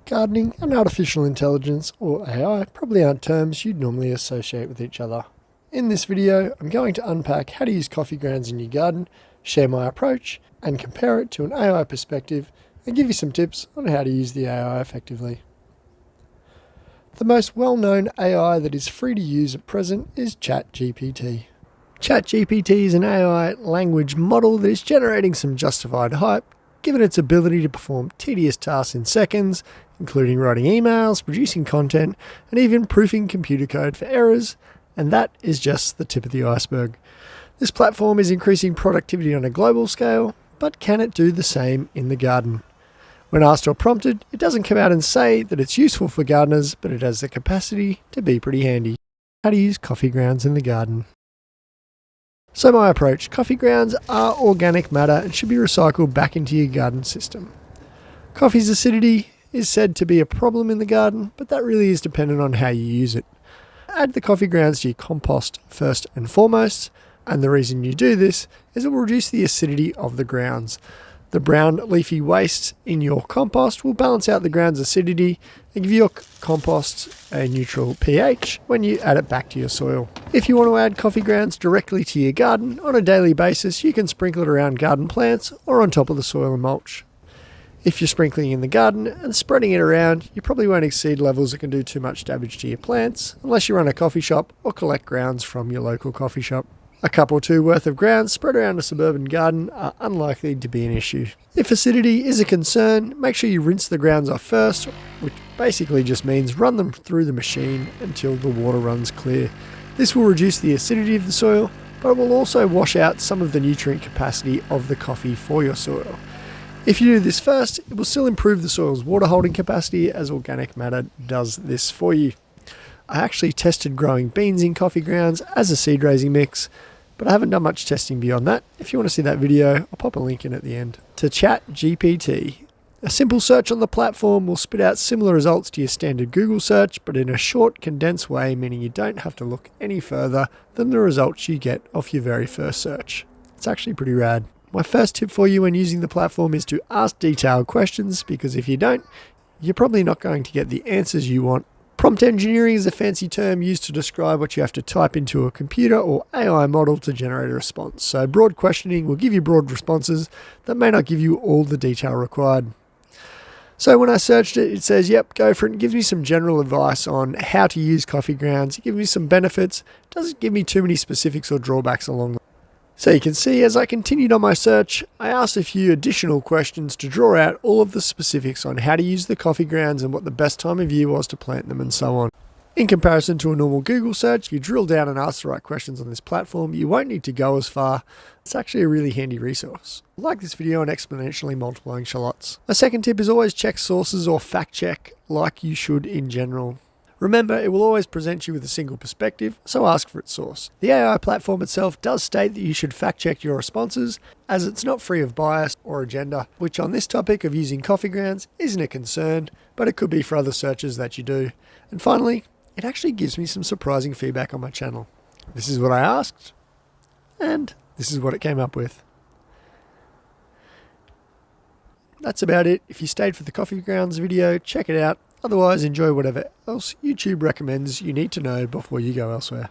Gardening and artificial intelligence, or AI, probably aren't terms you'd normally associate with each other. In this video, I'm going to unpack how to use coffee grounds in your garden, share my approach, and compare it to an AI perspective, and give you some tips on how to use the AI effectively. The most well-known AI that is free to use at present is ChatGPT. ChatGPT is an AI language model that is generating some justified hype, given its ability to perform tedious tasks in seconds, including writing emails, producing content, and even proofing computer code for errors, and that is just the tip of the iceberg. This platform is increasing productivity on a global scale, but can it do the same in the garden? When asked or prompted, it doesn't come out and say that it's useful for gardeners, but it has the capacity to be pretty handy. How to use coffee grounds in the garden. So my approach: coffee grounds are organic matter and should be recycled back into your garden system. Coffee's acidity is said to be a problem in the garden, but that really is dependent on how you use it. Add the coffee grounds to your compost first and foremost, and the reason you do this is it will reduce the acidity of the grounds. The brown leafy waste in your compost will balance out the ground's acidity and give your compost a neutral pH when you add it back to your soil. If you want to add coffee grounds directly to your garden on a daily basis, you can sprinkle it around garden plants or on top of the soil and mulch. If you're sprinkling in the garden and spreading it around, you probably won't exceed levels that can do too much damage to your plants unless you run a coffee shop or collect grounds from your local coffee shop. A cup or two worth of grounds spread around a suburban garden are unlikely to be an issue. If acidity is a concern, make sure you rinse the grounds off first, which basically just means run them through the machine until the water runs clear. This will reduce the acidity of the soil, but it will also wash out some of the nutrient capacity of the coffee for your soil. If you do this first, it will still improve the soil's water holding capacity, as organic matter does this for you. I actually tested growing beans in coffee grounds as a seed raising mix, but I haven't done much testing beyond that. If you want to see that video, I'll pop a link in at the end. To ChatGPT. A simple search on the platform will spit out similar results to your standard Google search, but in a short, condensed way, meaning you don't have to look any further than the results you get off your very first search. It's actually pretty rad. My first tip for you when using the platform is to ask detailed questions, because if you don't, you're probably not going to get the answers you want. Prompt engineering is a fancy term used to describe what you have to type into a computer or AI model to generate a response. So broad questioning will give you broad responses that may not give you all the detail required. So when I searched it, it says, yep, go for it. It gives me some general advice on how to use coffee grounds. It gives me some benefits. It doesn't give me too many specifics or drawbacks along the way. So you can see, as I continued on my search, I asked a few additional questions to draw out all of the specifics on how to use the coffee grounds and what the best time of year was to plant them and so on. In comparison to a normal Google search, if you drill down and ask the right questions on this platform, you won't need to go as far. It's actually a really handy resource. Like this video on exponentially multiplying shallots. My second tip is always check sources or fact check like you should in general. Remember, it will always present you with a single perspective, so ask for its source. The AI platform itself does state that you should fact check your responses, as it's not free of bias or agenda, which on this topic of using coffee grounds isn't a concern, but it could be for other searches that you do. And finally, it actually gives me some surprising feedback on my channel. This is what I asked, and this is what it came up with. That's about it. If you stayed for the coffee grounds video, check it out. Otherwise, enjoy whatever else YouTube recommends you need to know before you go elsewhere.